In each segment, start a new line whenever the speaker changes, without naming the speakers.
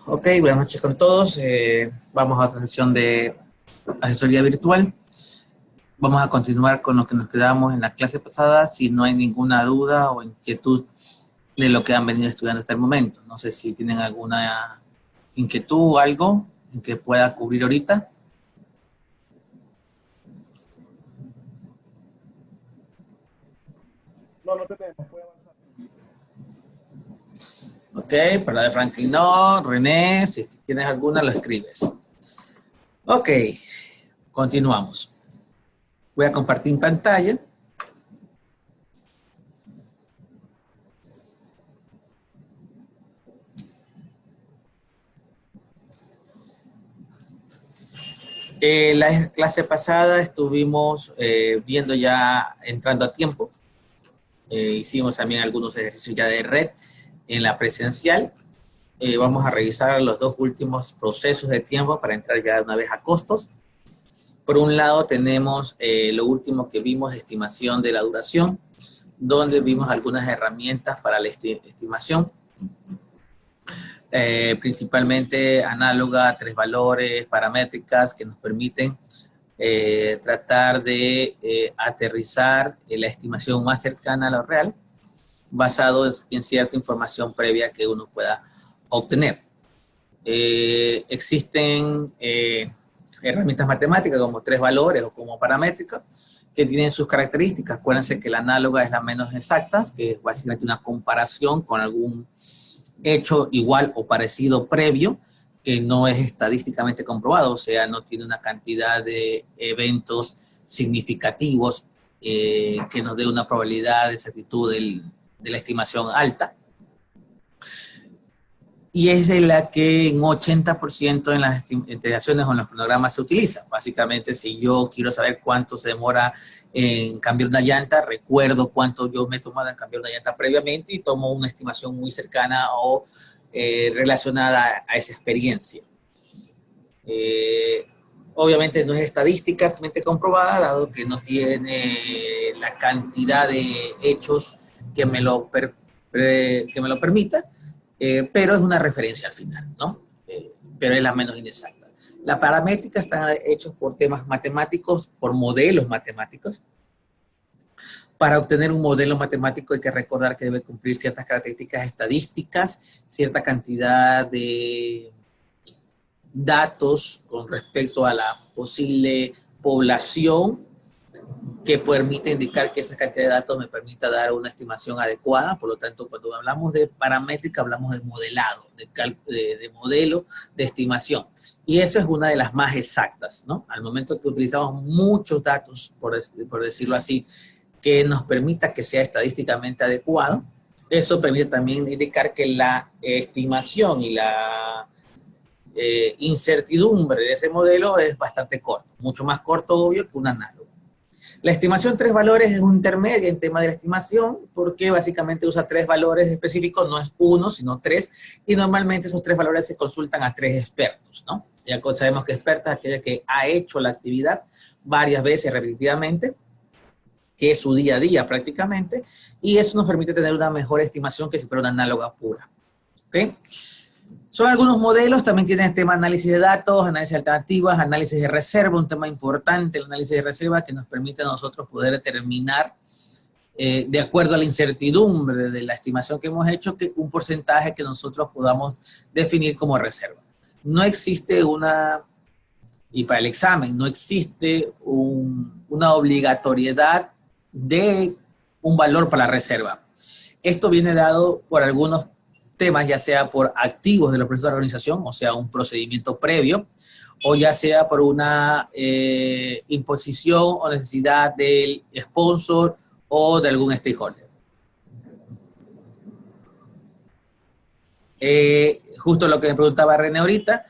Ok, buenas noches con todos. Vamos a otra sesión de asesoría virtual. Vamos a continuar con lo que nos quedamos en la clase pasada, si no hay ninguna duda o inquietud de lo que han venido estudiando hasta el momento. No sé si tienen alguna inquietud o algo en que pueda cubrir ahorita.
No tenemos, puede avanzar.
Ok, para la de Franklin no. René, si tienes alguna, la escribes. Ok, continuamos. Voy a compartir pantalla. La clase pasada estuvimos viendo ya entrando a tiempo. Hicimos también algunos ejercicios ya de red en la presencial. Vamos a revisar los dos últimos procesos de tiempo para entrar ya una vez a costos. Por un lado tenemos lo último que vimos, estimación de la duración, donde vimos algunas herramientas para la estimación. Principalmente análoga, tres valores, paramétricas que nos permiten tratar de aterrizar la estimación más cercana a lo real, basado en cierta información previa que uno pueda obtener. Existen herramientas matemáticas como tres valores o como paramétricas que tienen sus características. Acuérdense que la análoga es la menos exacta, que es básicamente una comparación con algún hecho igual o parecido previo que no es estadísticamente comprobado, o sea, no tiene una cantidad de eventos significativos que nos dé una probabilidad de exactitud de la estimación alta. Y es de la que en 80% en las integraciones o en los cronogramas se utiliza. Básicamente, si yo quiero saber cuánto se demora en cambiar una llanta, recuerdo cuánto yo me he tomado en cambiar una llanta previamente y tomo una estimación muy cercana o relacionada a esa experiencia. Obviamente no es estadísticamente comprobada, dado que no tiene la cantidad de hechos que me lo permita, pero es una referencia al final, ¿no? Pero es la menos inexacta. Las paramétricas están hechos por temas matemáticos, por modelos matemáticos. Para obtener un modelo matemático hay que recordar que debe cumplir ciertas características estadísticas, cierta cantidad de datos con respecto a la posible población que permite indicar que esa cantidad de datos me permita dar una estimación adecuada. Por lo tanto, cuando hablamos de paramétrica, hablamos de modelado, de modelo de estimación. Y eso es una de las más exactas, ¿no? Al momento que utilizamos muchos datos, por decirlo así, que nos permita que sea estadísticamente adecuado, eso permite también indicar que la estimación y la incertidumbre de ese modelo es bastante corto, mucho más corto, obvio, que un análogo. La estimación tres valores es un intermedio en tema de la estimación porque básicamente usa tres valores específicos, no es uno, sino tres, y normalmente esos tres valores se consultan a tres expertos, ¿no? Ya sabemos que experta es aquella que ha hecho la actividad varias veces repetitivamente, que es su día a día prácticamente, y eso nos permite tener una mejor estimación que si fuera una análoga pura. ¿Ok? Son algunos modelos, también tienen el tema análisis de datos, análisis de alternativas, análisis de reserva, un tema importante, el análisis de reserva que nos permite a nosotros poder determinar, de acuerdo a la incertidumbre de la estimación que hemos hecho, que un porcentaje que nosotros podamos definir como reserva. No existe y para el examen, no existe una obligatoriedad de un valor para la reserva. Esto viene dado por algunos temas, ya sea por activos de los procesos de organización, o sea, un procedimiento previo, o ya sea por una imposición o necesidad del sponsor o de algún stakeholder. Justo lo que me preguntaba René ahorita,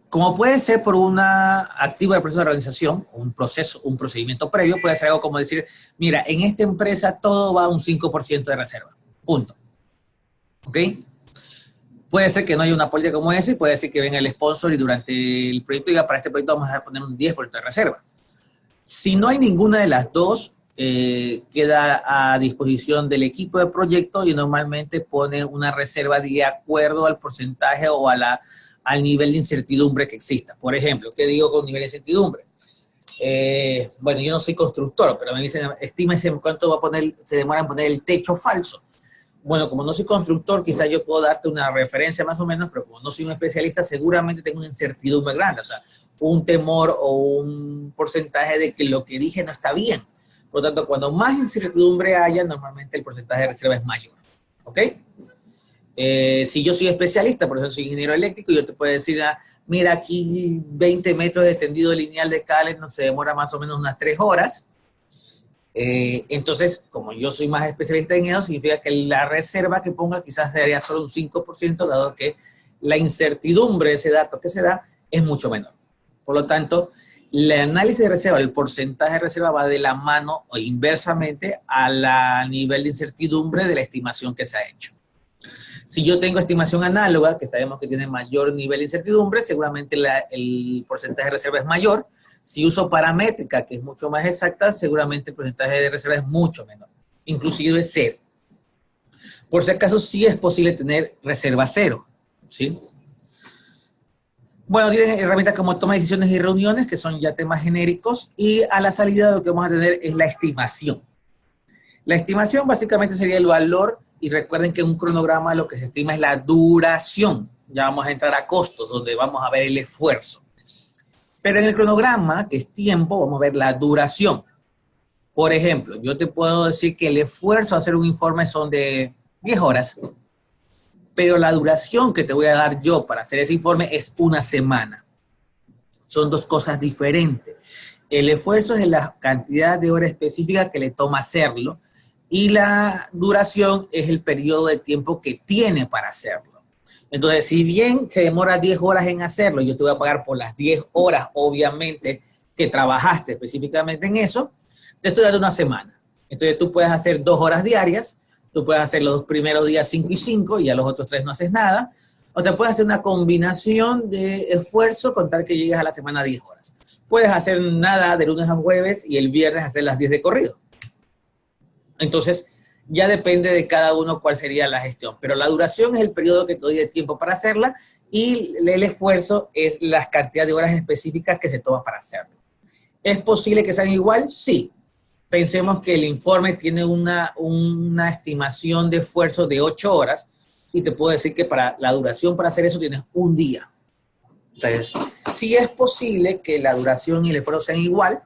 como puede ser por una activo del proceso de organización, un procedimiento previo, puede ser algo como decir, mira, en esta empresa todo va a un 5% de reserva, punto. ¿Ok? Puede ser que no haya una política como esa y puede ser que venga el sponsor y durante el proyecto diga, para este proyecto vamos a poner un 10% de reserva. Si no hay ninguna de las dos, queda a disposición del equipo de proyecto y normalmente pone una reserva de acuerdo al porcentaje o al nivel de incertidumbre que exista. Por ejemplo, ¿qué digo con nivel de incertidumbre? Bueno, yo no soy constructor, pero me dicen, estímese cuánto se demora en poner el techo falso. Bueno, como no soy constructor, quizás yo puedo darte una referencia más o menos, pero como no soy un especialista, seguramente tengo una incertidumbre grande, o sea, un temor o un porcentaje de que lo que dije no está bien. Por lo tanto, cuando más incertidumbre haya, normalmente el porcentaje de reserva es mayor. ¿Ok? Si yo soy especialista, por ejemplo, soy ingeniero eléctrico, yo te puedo decir, mira, aquí 20 metros de tendido lineal de cable no se demora más o menos unas 3 horas. Entonces, como yo soy más especialista en eso, significa que la reserva que ponga quizás sería solo un 5%, dado que la incertidumbre de ese dato que se da es mucho menor. Por lo tanto, el análisis de reserva, el porcentaje de reserva va de la mano o inversamente al nivel de incertidumbre de la estimación que se ha hecho. Si yo tengo estimación análoga, que sabemos que tiene mayor nivel de incertidumbre, seguramente el porcentaje de reserva es mayor. Si uso paramétrica, que es mucho más exacta, seguramente el porcentaje de reserva es mucho menor, inclusive es cero. Por si acaso, sí es posible tener reserva cero, ¿sí? Bueno, tienen herramientas como toma de decisiones y reuniones, que son ya temas genéricos, y a la salida lo que vamos a tener es la estimación. La estimación básicamente sería el valor, y recuerden que en un cronograma lo que se estima es la duración. Ya vamos a entrar a costos, donde vamos a ver el esfuerzo. Pero en el cronograma, que es tiempo, vamos a ver la duración. Por ejemplo, yo te puedo decir que el esfuerzo a hacer un informe son de 10 horas, pero la duración que te voy a dar yo para hacer ese informe es una semana. Son dos cosas diferentes. El esfuerzo es la cantidad de horas específica que le toma hacerlo y la duración es el periodo de tiempo que tiene para hacerlo. Entonces, si bien se demora 10 horas en hacerlo, yo te voy a pagar por las 10 horas, obviamente, que trabajaste específicamente en eso, te estoy dando una semana. Entonces, tú puedes hacer 2 horas diarias, tú puedes hacer los 2 primeros días 5 y 5, y a los otros 3 no haces nada, o te puedes hacer una combinación de esfuerzo con tal que llegues a la semana 10 horas. Puedes hacer nada de lunes a jueves y el viernes hacer las 10 de corrido. Entonces, ya depende de cada uno cuál sería la gestión. Pero la duración es el periodo que te doy de tiempo para hacerla y el esfuerzo es la cantidad de horas específicas que se toma para hacerlo. ¿Es posible que sean igual? Sí. Pensemos que el informe tiene una estimación de esfuerzo de 8 horas y te puedo decir que para la duración para hacer eso tienes un día. Entonces, sí es posible que la duración y el esfuerzo sean igual,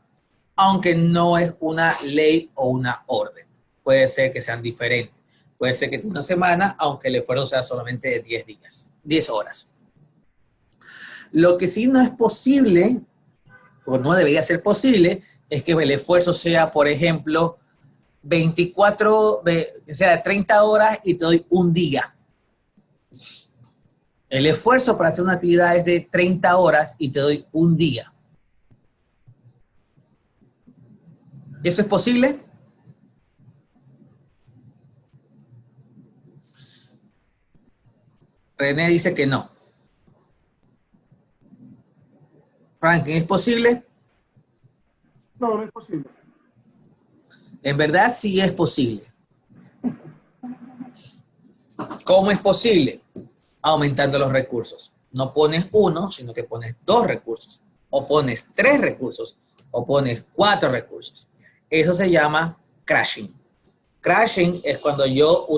aunque no es una ley o una orden. Puede ser que sean diferentes. Puede ser que tenga una semana, aunque el esfuerzo sea solamente de 10 días, 10 horas. Lo que sí no es posible, o no debería ser posible, es que el esfuerzo sea, por ejemplo, 30 horas y te doy un día. El esfuerzo para hacer una actividad es de 30 horas y te doy un día. ¿Eso es posible? René dice que no. Franklin, ¿es posible?
No, no es posible.
En verdad sí es posible. ¿Cómo es posible? Aumentando los recursos. No pones uno, sino que pones 2 recursos, o pones 3 recursos, o pones 4 recursos. Eso se llama crashing. Crashing es cuando yo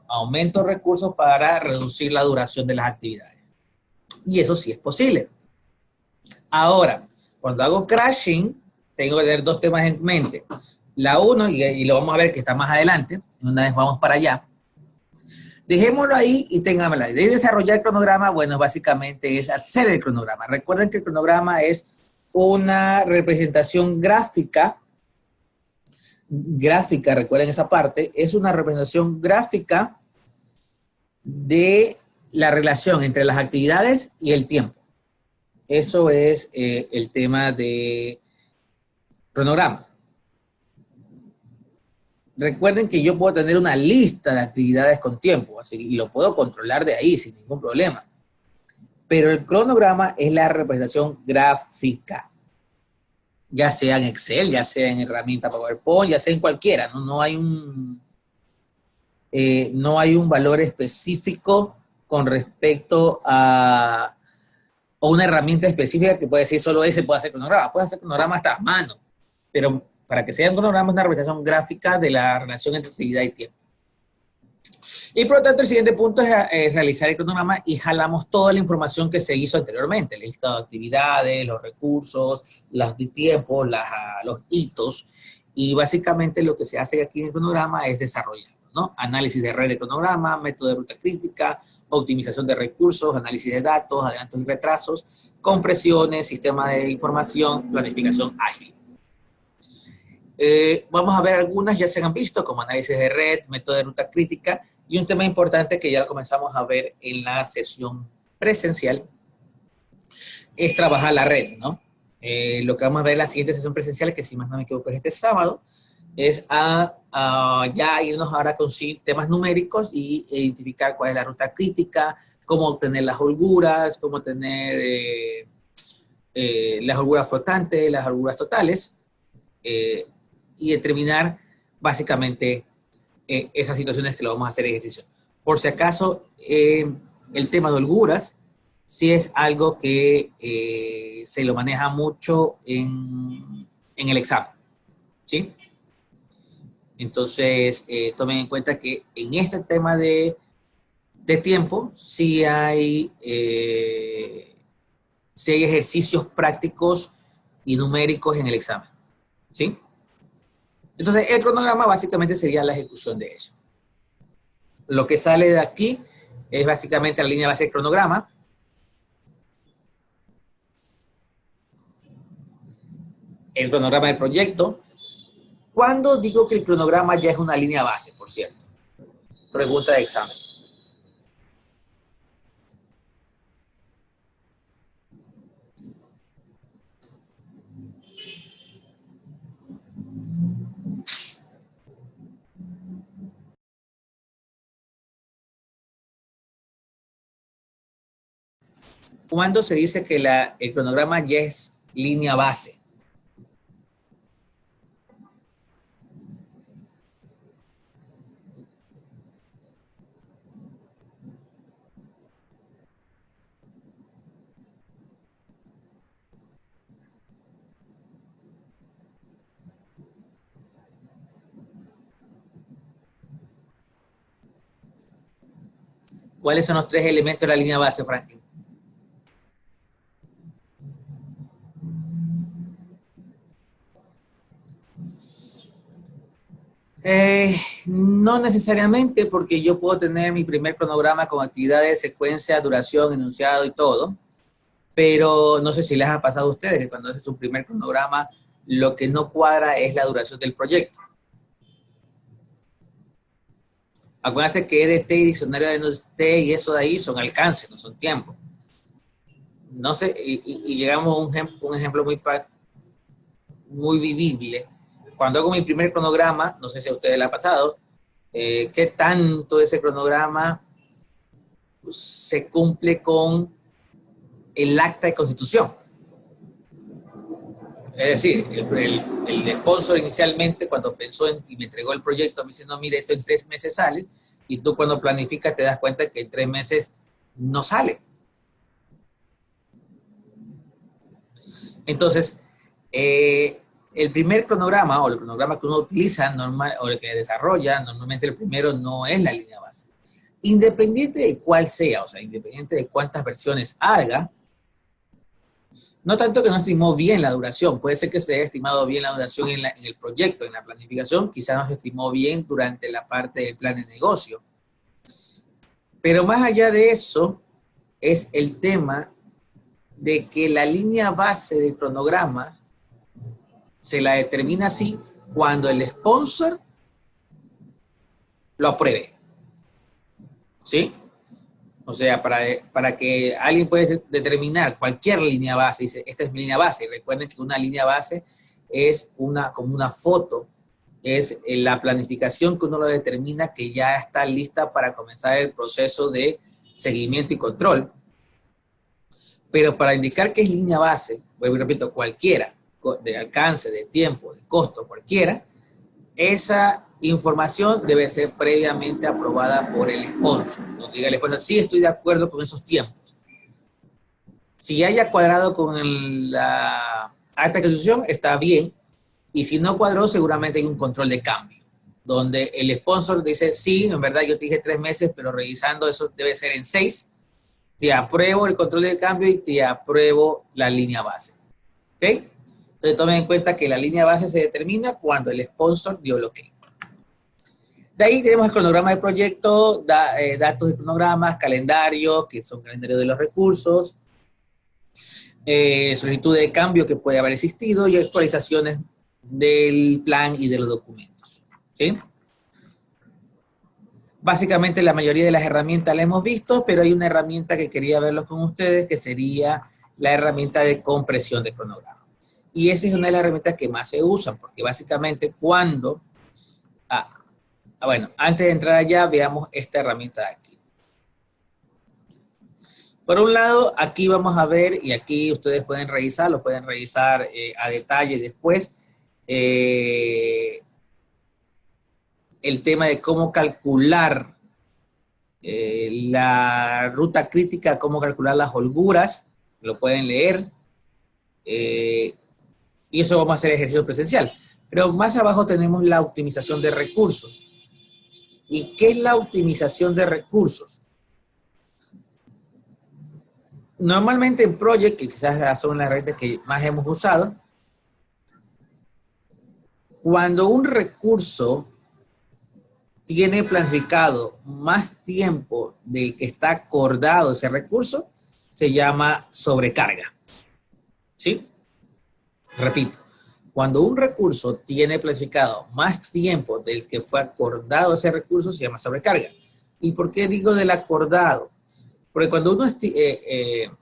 aumento recursos para reducir la duración de las actividades. Y eso sí es posible. Ahora, cuando hago crashing, tengo que tener 2 temas en mente. La uno, y lo vamos a ver que está más adelante, una vez vamos para allá. Dejémoslo ahí y ténganmelo ahí. De desarrollar el cronograma, bueno, básicamente es hacer el cronograma. Recuerden que el cronograma es una representación gráfica, recuerden esa parte, es una representación gráfica de la relación entre las actividades y el tiempo. Eso es el tema de cronograma. Recuerden que yo puedo tener una lista de actividades con tiempo, así, y lo puedo controlar de ahí sin ningún problema. Pero el cronograma es la representación gráfica. ya sea en Excel, ya sea en herramienta PowerPoint, ya sea en cualquiera, ¿no? No hay un valor específico con respecto a o una herramienta específica que puede decir solo ese puede hacer cronograma. Puede hacer cronograma hasta a mano, pero para que sea un cronograma es una representación gráfica de la relación entre actividad y tiempo. Y por lo tanto, el siguiente punto es realizar el cronograma y jalamos toda la información que se hizo anteriormente, el listado de actividades, los recursos, los tiempos, los hitos, y básicamente lo que se hace aquí en el cronograma es desarrollar, ¿no? Análisis de red de cronograma, método de ruta crítica, optimización de recursos, análisis de datos, adelantos y retrasos, compresiones, sistema de información, planificación ágil. Vamos a ver algunas, ya se han visto, como análisis de red, método de ruta crítica, y un tema importante que ya lo comenzamos a ver en la sesión presencial, es trabajar la red, ¿no? Lo que vamos a ver en la siguiente sesión presencial, que si más no me equivoco es este sábado, es ya irnos ahora con temas numéricos y identificar cuál es la ruta crítica, cómo obtener las holguras, cómo tener las holguras flotantes, las holguras totales, y determinar básicamente esas situaciones que lo vamos a hacer ejercicio. Por si acaso, el tema de holguras sí es algo que se lo maneja mucho en el examen, ¿sí? Entonces, tomen en cuenta que en este tema de tiempo sí hay ejercicios prácticos y numéricos en el examen, ¿sí? Entonces, el cronograma básicamente sería la ejecución de eso. Lo que sale de aquí es básicamente la línea base del cronograma. El cronograma del proyecto. ¿Cuándo digo que el cronograma ya es una línea base, por cierto? Pregunta de examen. ¿Cuándo se dice que el cronograma ya es línea base? ¿Cuáles son los 3 elementos de la línea base, Franklin? No necesariamente, porque yo puedo tener mi primer cronograma con actividades, secuencia, duración, enunciado y todo, pero no sé si les ha pasado a ustedes que cuando hacen su primer cronograma, lo que no cuadra es la duración del proyecto. Acuérdense que EDT y diccionario de EDT y eso de ahí son alcances, no son tiempo. No sé, y llegamos a un ejemplo muy vivible. Cuando hago mi primer cronograma, no sé si a ustedes les ha pasado, qué tanto ese cronograma se cumple con el acta de constitución. Es decir, el sponsor inicialmente cuando pensó y me entregó el proyecto me dice, no, mire, esto en 3 meses sale, y tú cuando planificas te das cuenta que en 3 meses no sale. Entonces, el primer cronograma o el cronograma que uno utiliza o el que desarrolla, normalmente el primero no es la línea base. Independiente de cuál sea, o sea, independiente de cuántas versiones haga, no tanto que no estimó bien la duración, puede ser que se haya estimado bien la duración en el proyecto, en la planificación, quizás no se estimó bien durante la parte del plan de negocio. Pero más allá de eso, es el tema de que la línea base del cronograma se la determina así cuando el sponsor lo apruebe. ¿Sí? O sea, para que alguien pueda determinar cualquier línea base, dice, esta es mi línea base. Y recuerden que una línea base es como una foto, es la planificación que uno lo determina que ya está lista para comenzar el proceso de seguimiento y control. Pero para indicar que es línea base, vuelvo y repito, cualquiera, de alcance, de tiempo, de costo, cualquiera, esa información debe ser previamente aprobada por el sponsor. No diga el sponsor, sí estoy de acuerdo con esos tiempos. Si haya cuadrado con la acta de ejecución, está bien. Y si no cuadró, seguramente hay un control de cambio, donde el sponsor dice, sí, en verdad yo te dije 3 meses, pero revisando eso debe ser en 6. Te apruebo el control de cambio y te apruebo la línea base. ¿Ok? Entonces tomen en cuenta que la línea base se determina cuando el sponsor dio el OK. De ahí tenemos el cronograma del proyecto, datos de cronogramas, calendarios, que son calendarios de los recursos, solicitud de cambio que puede haber existido y actualizaciones del plan y de los documentos. ¿Sí? Básicamente la mayoría de las herramientas la hemos visto, pero hay una herramienta que quería verlo con ustedes, que sería la herramienta de compresión de cronograma. Y esa es una de las herramientas que más se usan, porque básicamente cuando... bueno, antes de entrar allá, veamos esta herramienta de aquí. Por un lado, aquí vamos a ver, y aquí ustedes pueden revisar, lo pueden revisar a detalle después, el tema de cómo calcular la ruta crítica, cómo calcular las holguras, lo pueden leer, y eso vamos a hacer ejercicio presencial. Pero más abajo tenemos la optimización de recursos. ¿Y qué es la optimización de recursos? Normalmente en Project, que quizás son las redes que más hemos usado, cuando un recurso tiene planificado más tiempo del que está acordado ese recurso, se llama sobrecarga. ¿Sí? Repito, cuando un recurso tiene planificado más tiempo del que fue acordado ese recurso, se llama sobrecarga. ¿Y por qué digo del acordado? Porque cuando uno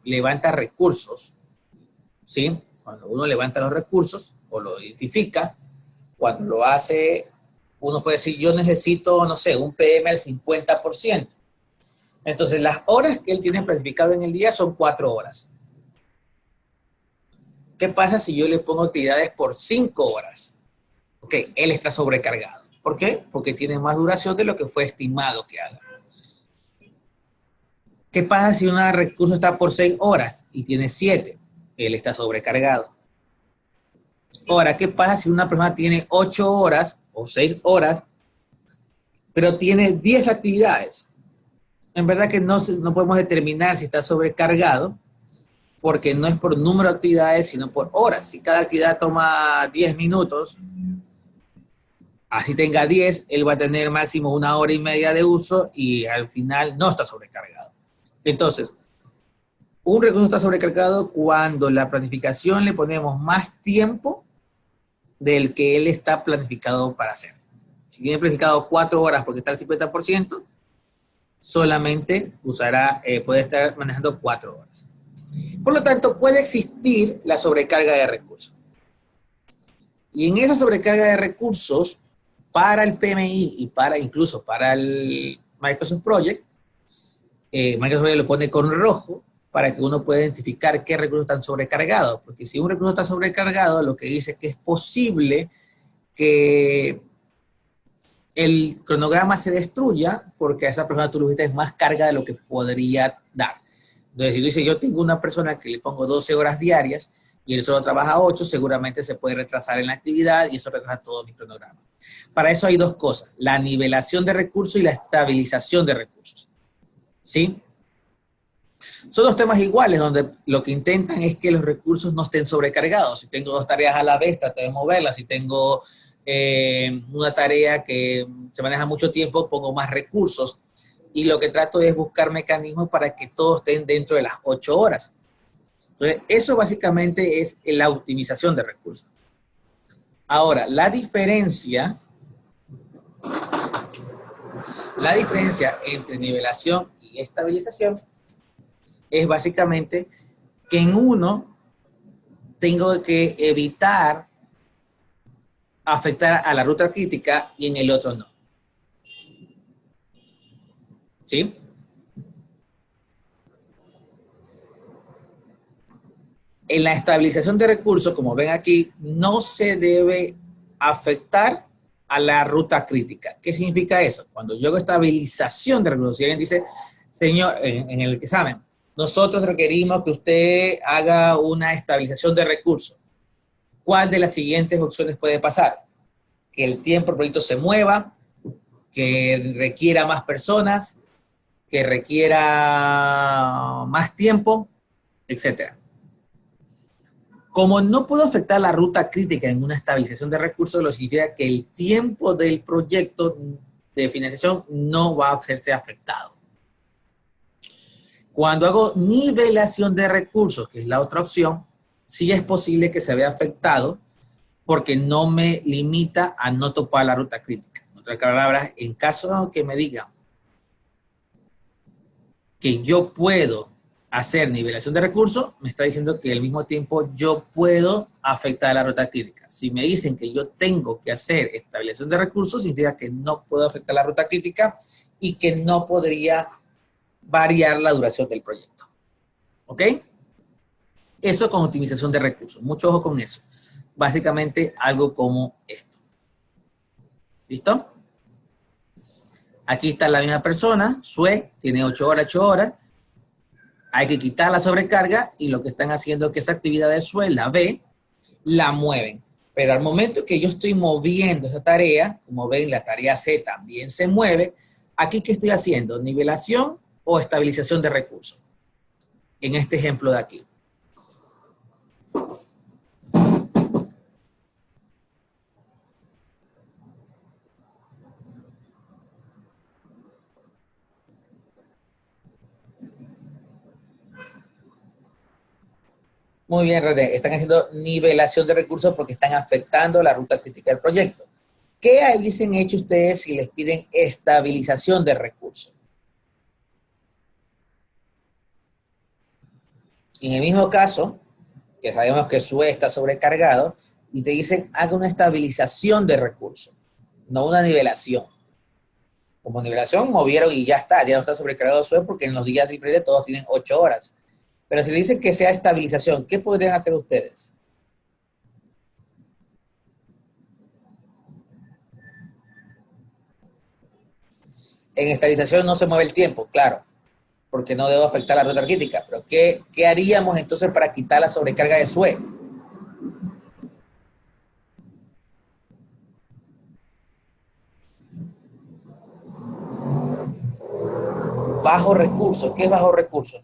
levanta recursos, ¿sí? Cuando uno levanta los recursos o lo identifica, cuando lo hace, uno puede decir, yo necesito, no sé, un PM al 50%. Entonces, las horas que él tiene planificado en el día son 4 horas. ¿Qué pasa si yo le pongo actividades por 5 horas? Ok, él está sobrecargado. ¿Por qué? Porque tiene más duración de lo que fue estimado que haga. ¿Qué pasa si un recurso está por 6 horas y tiene 7? Él está sobrecargado. Ahora, ¿qué pasa si una persona tiene 8 horas o 6 horas, pero tiene 10 actividades? En verdad que no podemos determinar si está sobrecargado, porque no es por número de actividades, sino por horas. Si cada actividad toma 10 minutos, así tenga 10, él va a tener máximo 1 hora y media de uso y al final no está sobrecargado. Entonces, un recurso está sobrecargado cuando la planificación le ponemos más tiempo del que él está planificado para hacer. Si tiene planificado 4 horas porque está al 50%, solamente puede estar manejando 4 horas. Por lo tanto, puede existir la sobrecarga de recursos. Y en esa sobrecarga de recursos, para el PMI y incluso para el Microsoft Project, Microsoft lo pone con rojo para que uno pueda identificar qué recursos están sobrecargados. Porque si un recurso está sobrecargado, lo que dice es que es posible que el cronograma se destruya porque a esa persona tú le diste más carga de lo que podría dar. Entonces, si tú dices, yo tengo una persona que le pongo 12 horas diarias y él solo trabaja 8, seguramente se puede retrasar en la actividad y eso retrasa todo mi cronograma. Para eso hay 2 cosas, la nivelación de recursos y la estabilización de recursos. ¿Sí? Son 2 temas iguales donde lo que intentan es que los recursos no estén sobrecargados. Si tengo 2 tareas a la vez, trato de moverlas. Si tengo una tarea que se maneja mucho tiempo, pongo más recursos. Y lo que trato es buscar mecanismos para que todos estén dentro de las 8 horas. Entonces, eso básicamente es la optimización de recursos. Ahora, la diferencia entre nivelación y estabilización es básicamente que en uno tengo que evitar afectar a la ruta crítica y en el otro no. ¿Sí? En la estabilización de recursos, como ven aquí, no se debe afectar a la ruta crítica. ¿Qué significa eso? Cuando yo hago estabilización de recursos, si alguien dice, señor, en el examen, nosotros requerimos que usted haga una estabilización de recursos. ¿Cuál de las siguientes opciones puede pasar? Que el tiempo del proyecto se mueva, que requiera más personas, que requiera más tiempo, etcétera. Como no puedo afectar la ruta crítica en una estabilización de recursos, lo que significa que el tiempo del proyecto de financiación no va a verse afectado. Cuando hago nivelación de recursos, que es la otra opción, sí es posible que se vea afectado porque no me limita a no topar la ruta crítica. En otras palabras, en caso que me digan que yo puedo hacer nivelación de recursos, me está diciendo que al mismo tiempo yo puedo afectar la ruta crítica. Si me dicen que yo tengo que hacer estabilización de recursos, significa que no puedo afectar la ruta crítica y que no podría variar la duración del proyecto. ¿Ok? Eso con optimización de recursos. Mucho ojo con eso. Básicamente algo como esto. ¿Listo? Aquí está la misma persona, SUE, tiene 8 horas, 8 horas. Hay que quitar la sobrecarga y lo que están haciendo es que esa actividad de SUE, la B, la mueven. Pero al momento que yo estoy moviendo esa tarea, como ven, la tarea C también se mueve. Aquí, ¿qué estoy haciendo? ¿Nivelación o estabilización de recursos? En este ejemplo de aquí. Muy bien, René. Están haciendo nivelación de recursos porque están afectando la ruta crítica del proyecto. ¿Qué hubiesen hecho ustedes si les piden estabilización de recursos? En el mismo caso, que sabemos que SUE está sobrecargado, y te dicen, haga una estabilización de recursos, no una nivelación. Como nivelación, movieron y ya no está sobrecargado SUE porque en los días diferentes todos tienen 8 horas. Pero si le dicen que sea estabilización, ¿qué podrían hacer ustedes? En estabilización no se mueve el tiempo, claro, porque no debo afectar la ruta crítica. Pero ¿qué haríamos entonces para quitar la sobrecarga de SUE? Bajo recursos. ¿Qué es bajo recursos?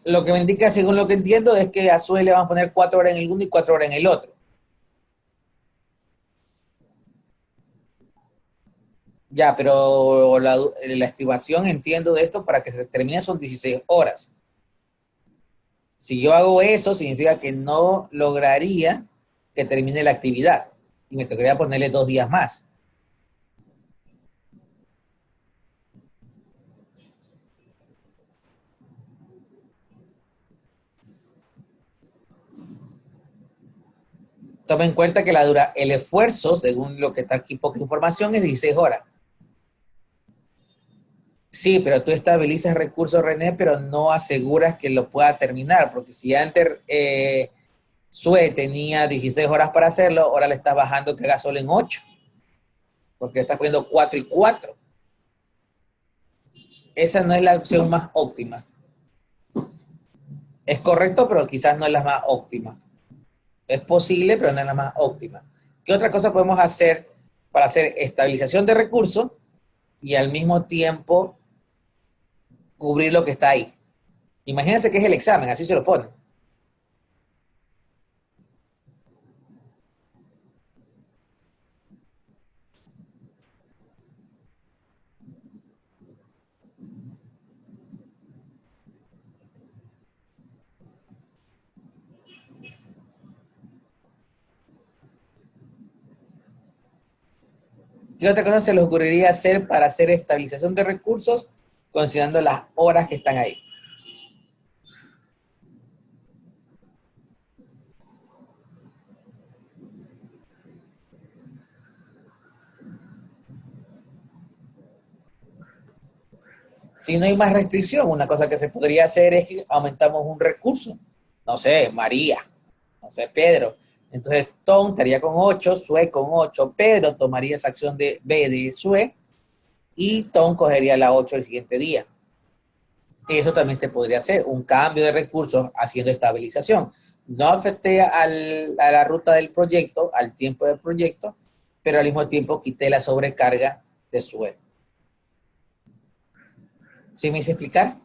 Lo que me indica, según lo que entiendo, es que a SUE le van a poner 4 horas en el uno y 4 horas en el otro. Ya, pero la estimación, entiendo de esto, para que se termine son 16 horas. Si yo hago eso, significa que no lograría que termine la actividad. Y me tocaría ponerle 2 días más. Toma en cuenta que el esfuerzo, según lo que está aquí, poca información, es 16 horas. Sí, pero tú estabilizas recursos, René, pero no aseguras que lo pueda terminar, porque si antes SUE tenía 16 horas para hacerlo, ahora le estás bajando que haga solo en 8, porque le estás poniendo 4 y 4. Esa no es la opción más óptima. Es correcto, pero quizás no es la más óptima. Es posible, pero no es la más óptima. ¿Qué otra cosa podemos hacer para hacer estabilización de recursos y al mismo tiempo cubrir lo que está ahí? Imagínense que es el examen, así se lo ponen. ¿Qué otra cosa se les ocurriría hacer para hacer estabilización de recursos considerando las horas que están ahí? Si no hay más restricción, una cosa que se podría hacer es que aumentamos un recurso. No sé, María, no sé, Pedro. Entonces, Tom estaría con 8, Sue con 8, Pedro tomaría esa acción de B de Sue y Tom cogería la 8 el siguiente día. Eso también se podría hacer, un cambio de recursos haciendo estabilización. No afecté a la ruta del proyecto, al tiempo del proyecto, pero al mismo tiempo quité la sobrecarga de Sue. ¿Sí me hice explicar?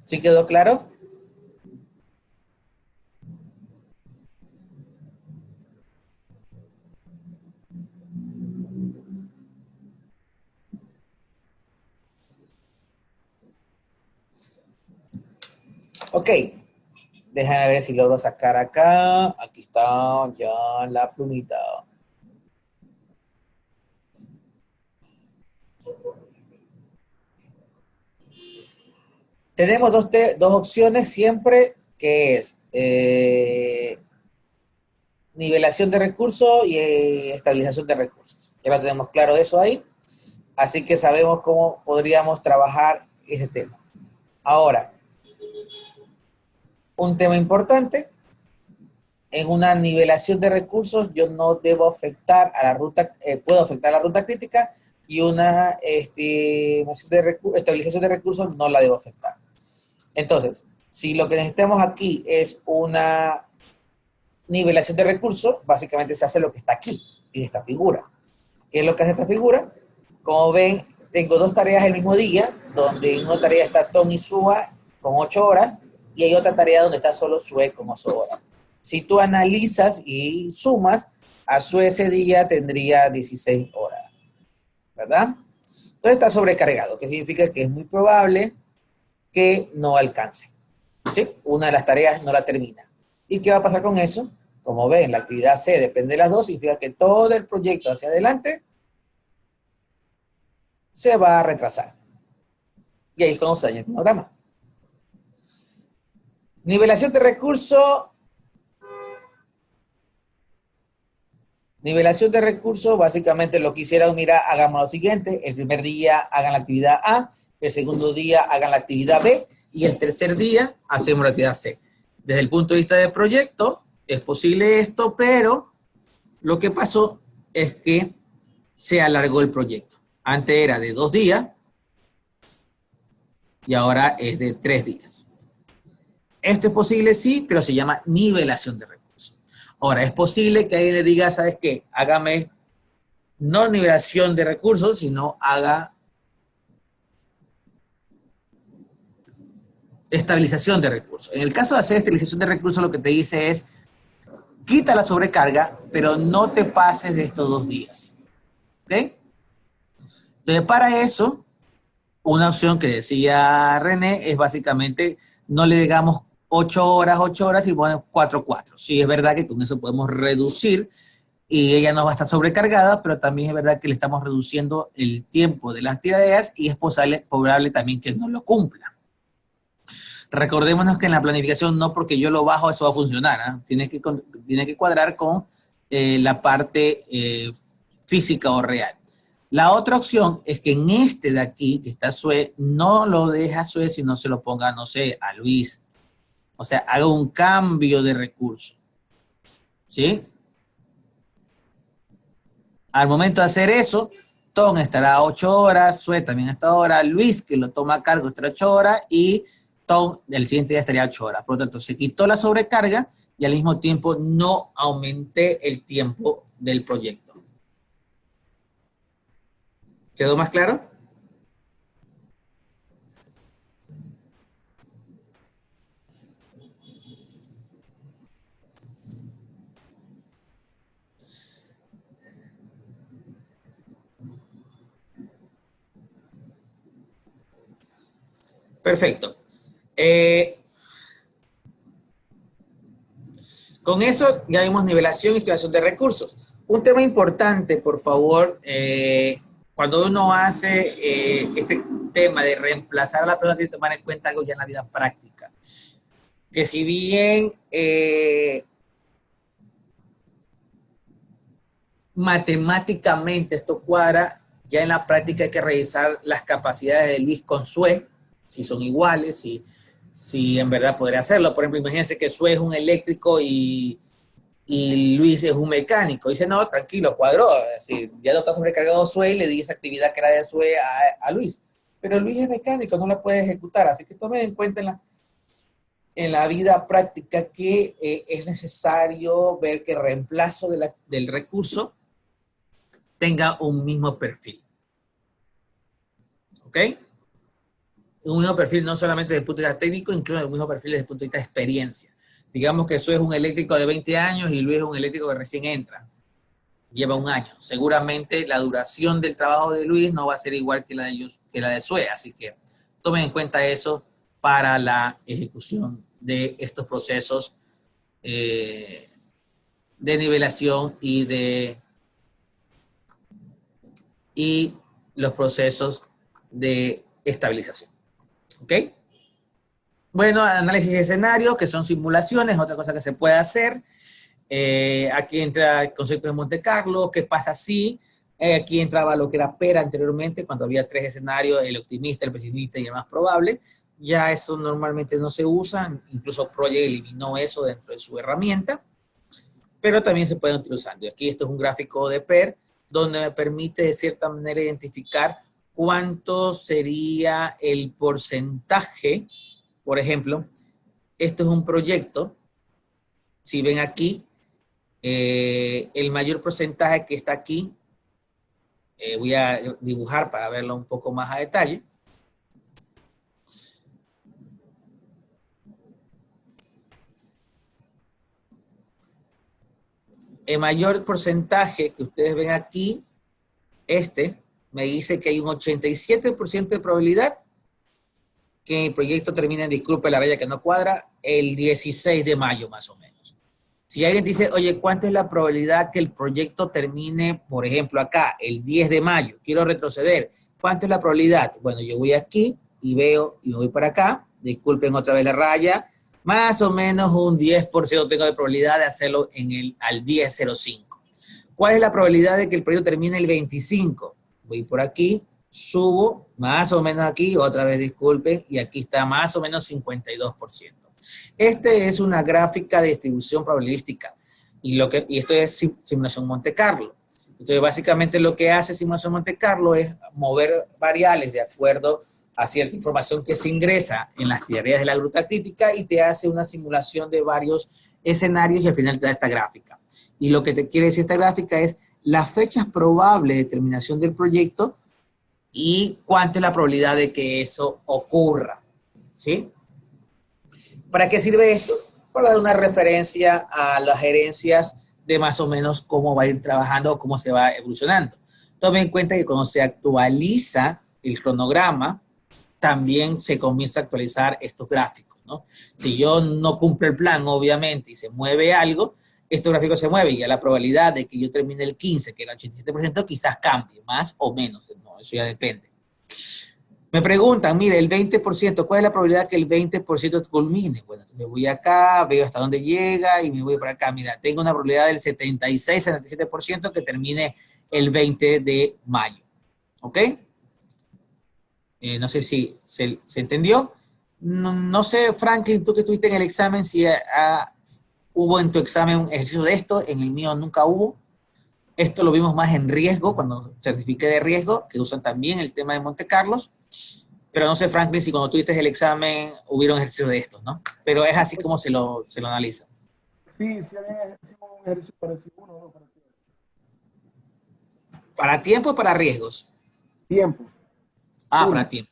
¿Sí quedó claro? Ok, déjame ver si logro sacar acá. Aquí está ya la plumita. Tenemos dos opciones siempre, que es nivelación de recursos y estabilización de recursos. Ya lo tenemos claro eso ahí, así que sabemos cómo podríamos trabajar ese tema. Ahora, un tema importante, en una nivelación de recursos yo no debo afectar a la ruta, puedo afectar a la ruta crítica y una estabilización de recursos no la debo afectar. Entonces, si lo que necesitamos aquí es una nivelación de recursos, básicamente se hace lo que está aquí, en esta figura. ¿Qué es lo que hace esta figura? Como ven, tengo dos tareas el mismo día, donde en una tarea está Tom y Sue con 8 horas, y hay otra tarea donde está solo Sue con 8 horas. Si tú analizas y sumas, a Sue ese día tendría 16 horas, ¿verdad? Entonces está sobrecargado, que significa que es muy probable que no alcance. ¿Sí? Una de las tareas no la termina. ¿Y qué va a pasar con eso? Como ven, la actividad C depende de las dos, significa que todo el proyecto hacia adelante se va a retrasar. Y ahí es cuando se daña el cronograma. Nivelación de recursos. Nivelación de recursos, básicamente lo que hicieron, mira, hagamos lo siguiente. El primer día hagan la actividad A, el segundo día hagan la actividad B y el tercer día hacemos la actividad C. Desde el punto de vista del proyecto, es posible esto, pero lo que pasó es que se alargó el proyecto. Antes era de 2 días y ahora es de 3 días. Esto es posible, sí, pero se llama nivelación de recursos. Ahora, es posible que alguien le diga, ¿sabes qué? Hágame no nivelación de recursos, sino haga estabilización de recursos. En el caso de hacer estabilización de recursos, lo que te dice es, quita la sobrecarga, pero no te pases de estos 2 días. ¿Ok? Entonces, para eso, una opción que decía René es básicamente no le digamos 8 horas y ponemos 4. Sí, es verdad que con eso podemos reducir y ella no va a estar sobrecargada, pero también es verdad que le estamos reduciendo el tiempo de las tareas y es probable también que no lo cumpla. Recordémonos que en la planificación no porque yo lo bajo eso va a funcionar, ¿eh? Tiene que cuadrar con la parte física o real. La otra opción es que en este de aquí, que está Sue, no lo deja Sue, sino se lo ponga, no sé, a Luis. O sea, haga un cambio de recurso. ¿Sí? Al momento de hacer eso, Tom estará 8 horas, Sue también hasta ahora, Luis, que lo toma a cargo, estará 8 horas, y Tom el siguiente día estaría 8 horas. Por lo tanto, se quitó la sobrecarga y al mismo tiempo no aumenté el tiempo del proyecto. ¿Quedó más claro? Perfecto. Con eso ya vimos nivelación y estimación de recursos. Un tema importante, por favor, cuando uno hace este tema de reemplazar a la persona, tiene que tomar en cuenta algo ya en la vida práctica. Que si bien matemáticamente esto cuadra, ya en la práctica hay que revisar las capacidades de Luis con Sue, si son iguales, si en verdad podría hacerlo. Por ejemplo, imagínense que Sue es un eléctrico y Luis es un mecánico. Dice, no, tranquilo, cuadró. Es decir, ya no está sobrecargado Sue y le di esa actividad que era de Sue a Luis. Pero Luis es mecánico, no la puede ejecutar. Así que tomen en cuenta en la vida práctica que es necesario ver que el reemplazo del recurso tenga un mismo perfil. ¿Ok? Un mismo perfil no solamente desde el punto de vista técnico, incluso un mismo perfil desde el punto de vista de experiencia. Digamos que eso es un eléctrico de 20 años y Luis es un eléctrico que recién entra. Lleva un año. Seguramente la duración del trabajo de Luis no va a ser igual que la de Sue. Así que tomen en cuenta eso para la ejecución de estos procesos de nivelación y los procesos de estabilización. ¿Ok? Bueno, análisis de escenarios, que son simulaciones, otra cosa que se puede hacer. Aquí entra el concepto de Monte Carlo, qué pasa si. Aquí entraba lo que era PER anteriormente, cuando había 3 escenarios, el optimista, el pesimista y el más probable. Ya eso normalmente no se usa, incluso Project eliminó eso dentro de su herramienta, pero también se puede utilizar. Y aquí esto es un gráfico de PER, donde me permite de cierta manera identificar cuánto sería el porcentaje. Por ejemplo, esto es un proyecto, si ven aquí, el mayor porcentaje que está aquí, voy a dibujar para verlo un poco más a detalle. El mayor porcentaje que ustedes ven aquí, me dice que hay un 87% de probabilidad que el proyecto termine, disculpe la raya que no cuadra, el 16 de mayo más o menos. Si alguien dice, oye, ¿cuánta es la probabilidad que el proyecto termine, por ejemplo, acá, el 10 de mayo? Quiero retroceder. ¿Cuánta es la probabilidad? Bueno, yo voy aquí y veo, y me voy para acá, disculpen otra vez la raya, más o menos un 10% tengo de probabilidad de hacerlo al 10.05. ¿Cuál es la probabilidad de que el proyecto termine el 25? Voy por aquí, subo, más o menos aquí, otra vez disculpen, y aquí está más o menos 52%. Este es una gráfica de distribución probabilística, y esto es simulación Monte Carlo. Entonces, básicamente lo que hace simulación Monte Carlo es mover variables de acuerdo a cierta información que se ingresa en las teorías de la gruta crítica y te hace una simulación de varios escenarios y al final te da esta gráfica. Y lo que te quiere decir esta gráfica es las fechas probables de terminación del proyecto y cuánta es la probabilidad de que eso ocurra. ¿Sí? ¿Para qué sirve esto? Para dar una referencia a las gerencias de más o menos cómo va a ir trabajando o cómo se va evolucionando. Tomen en cuenta que cuando se actualiza el cronograma, también se comienza a actualizar estos gráficos, ¿no? Si yo no cumplo el plan, obviamente, y se mueve algo, estos gráficos se mueven y ya la probabilidad de que yo termine el 15, que era el 87%, quizás cambie, más o menos, no, eso ya depende. Me preguntan, mire, el 20%, ¿cuál es la probabilidad que el 20% culmine? Bueno, entonces voy acá, veo hasta dónde llega y me voy para acá. Mira, tengo una probabilidad del 76-77% que termine el 20 de mayo. ¿Ok? No sé si se entendió. No sé, Franklin, tú que estuviste en el examen, si hubo en tu examen un ejercicio de esto. En el mío nunca hubo. Esto lo vimos más en riesgo, cuando certifiqué de riesgo, que usan también el tema de Monte Carlos. Pero no sé, Franklin, si cuando tuviste el examen hubieron ejercicios de estos, ¿no? Pero es así como se lo analiza.
Sí, sí, había un ejercicio parecido, uno o dos parecidos.
¿Para tiempo o para riesgos?
Tiempo.
Para tiempo.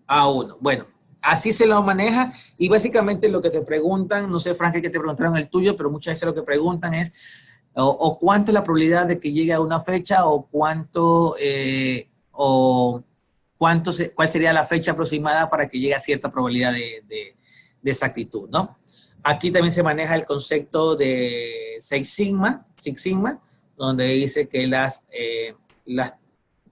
Uno. Bueno, así se lo maneja y básicamente lo que te preguntan, no sé, Franklin, que te preguntaron el tuyo, pero muchas veces lo que preguntan es o cuánto es la probabilidad de que llegue a una fecha o cuál sería la fecha aproximada para que llegue a cierta probabilidad de exactitud, ¿no? Aquí también se maneja el concepto de Six Sigma, donde dice que las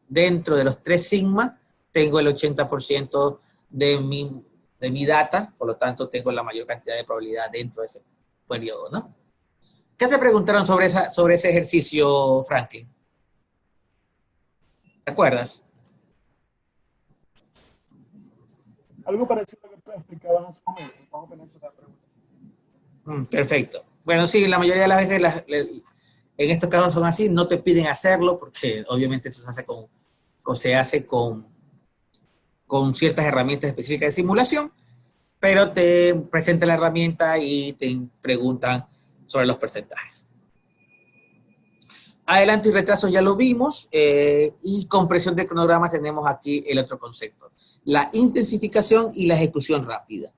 dentro de los 3 sigma, tengo el 80% de mi data, por lo tanto tengo la mayor cantidad de probabilidad dentro de ese periodo, ¿no? ¿Qué te preguntaron sobre ese ejercicio, Franklin? ¿Te acuerdas?
Algo parecido a lo que tú explicabas hace un momento. Más o menos esa es la pregunta.
Perfecto. Bueno, sí, la mayoría de las veces en estos casos son así, no te piden hacerlo porque obviamente esto se hace con ciertas herramientas específicas de simulación, pero te presentan la herramienta y te preguntan sobre los porcentajes. Adelanto y retraso ya lo vimos, y compresión de cronogramas tenemos aquí el otro concepto. La intensificación y la ejecución rápida.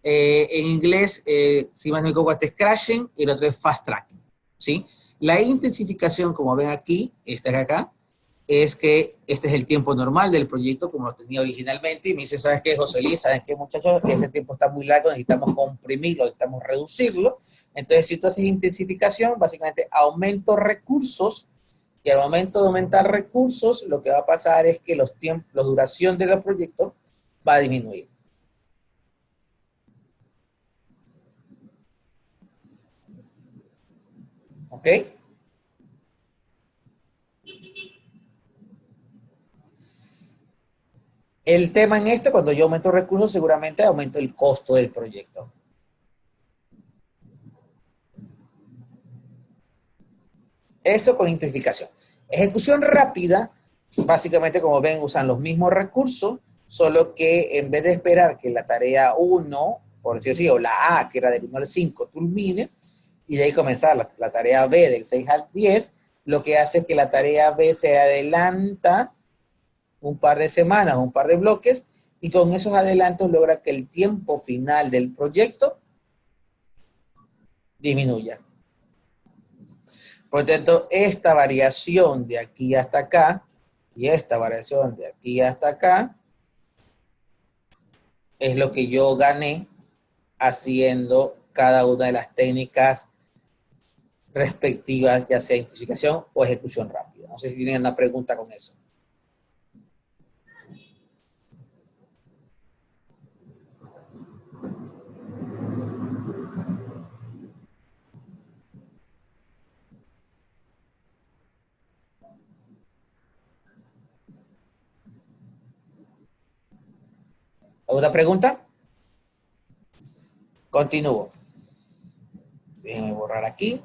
En inglés, si más no me equivoco, este es crashing y el otro es fast tracking, ¿sí? La intensificación, como ven aquí, esta es acá, es que este es el tiempo normal del proyecto como lo tenía originalmente, y me dice, ¿sabes qué, José Luis? ¿Sabes qué, muchachos? Ese tiempo está muy largo, necesitamos comprimirlo, necesitamos reducirlo. Entonces, si tú haces intensificación, básicamente aumento recursos, y al momento de aumentar recursos, lo que va a pasar es que la duración del proyecto va a disminuir. ¿Ok? El tema en esto, cuando yo aumento recursos, seguramente aumento el costo del proyecto. Eso con intensificación. Ejecución rápida, básicamente, como ven, usan los mismos recursos, solo que en vez de esperar que la tarea 1, por decirlo así, o la A, que era del 1 al 5, culmine, y de ahí comenzar la tarea B del 6 al 10, lo que hace es que la tarea B se adelanta un par de semanas, un par de bloques, y con esos adelantos logra que el tiempo final del proyecto disminuya. Por lo tanto, esta variación de aquí hasta acá y esta variación de aquí hasta acá es lo que yo gané haciendo cada una de las técnicas respectivas, ya sea intensificación o ejecución rápida. No sé si tienen una pregunta con eso. ¿Alguna pregunta? Continúo. Déjenme borrar aquí.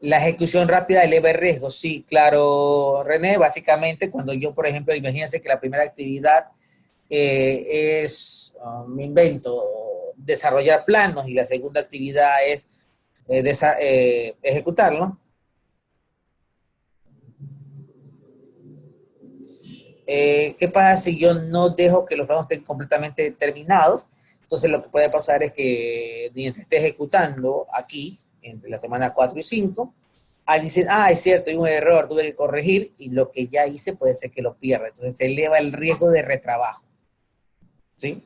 La ejecución rápida eleva el riesgo. Sí, claro, René. Básicamente, cuando yo, por ejemplo, imagínense que la primera actividad me invento, desarrollar planos, y la segunda actividad es ejecutarlo. ¿Qué pasa si yo no dejo que los planos estén completamente terminados? Entonces lo que puede pasar es que mientras esté ejecutando aquí, entre la semana 4 y 5, alguien dice, es cierto, hay un error, tuve que corregir, y lo que ya hice puede ser que lo pierda. Entonces se eleva el riesgo de retrabajo, ¿sí?